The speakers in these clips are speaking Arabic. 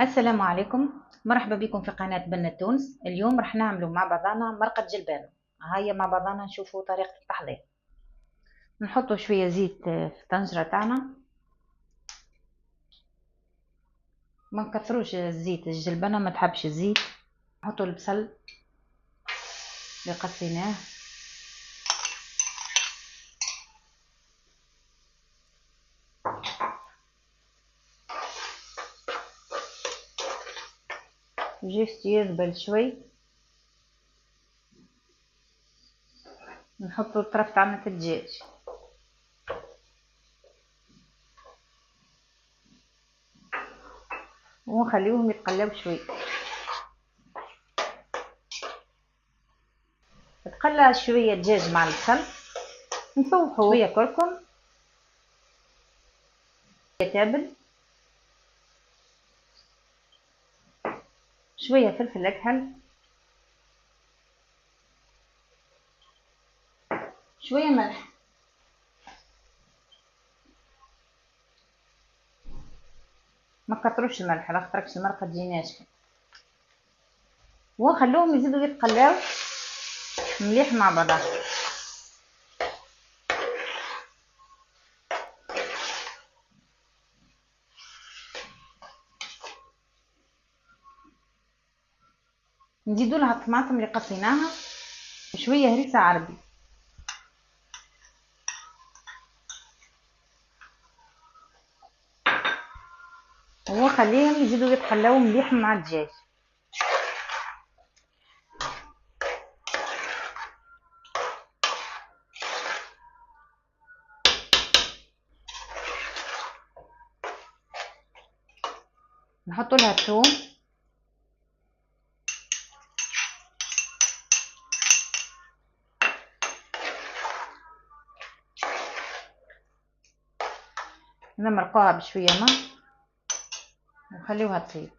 السلام عليكم، مرحبا بكم في قناة بنة تونس. اليوم راح نعملوا مع بعضنا مرقة جلبانة. هيا مع بعضنا نشوفوا طريقة التحضير. نحطوا شوية زيت في الطنجرة تاعنا، ما نكثروش الزيت، الجلبانة ما تحبش الزيت. نحطوا البصل اللي قصيناه، جيست يذبل شوي. نحطوا الطرف تاعنا الدجاج ونخليوهم يتقلبوا شوي. تقلى شوية دجاج مع البصل، نفوحوا شوية كركم، تابل، شوية فلفل أكحل، شوية ملح، ما كتروش الملح على خاطرش المرقه تجي ناشفه، ونخلوهم يزيدوا يتقلاو مليح مع بعضها. نزيدوا لها الطماطم اللي قصيناها وشويه هريسه عربي، ونخليهم يزيدوا يتقلاو مليح مع الدجاج. نحطوا لها الثوم، نمرقوها بشويه ماء ونخليوها تطيب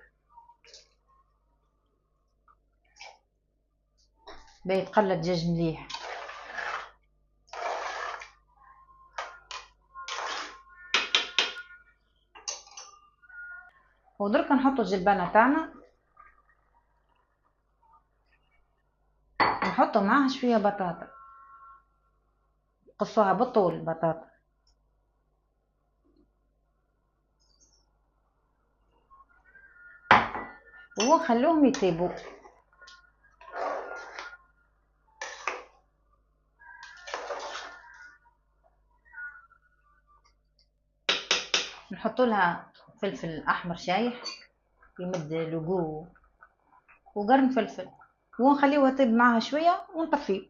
باش يتقلى الدجاج مليح. ودرك نحطوا الجلبانه تاعنا، نحطوا معاها شويه بطاطا، قصوها بالطول البطاطا، ونخلوهم يطيبوا. نحطوا لها فلفل احمر شايح يمد لقوه وقرن فلفل، ونخليوها تطيب معاها شويه ونطفيه.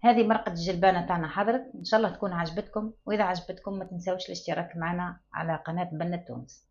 هذه مرقة الجلبانة تاعنا حضرت، ان شاء الله تكون عجبتكم، واذا عجبتكم ما تنساوش الاشتراك معنا على قناة بنة تونس.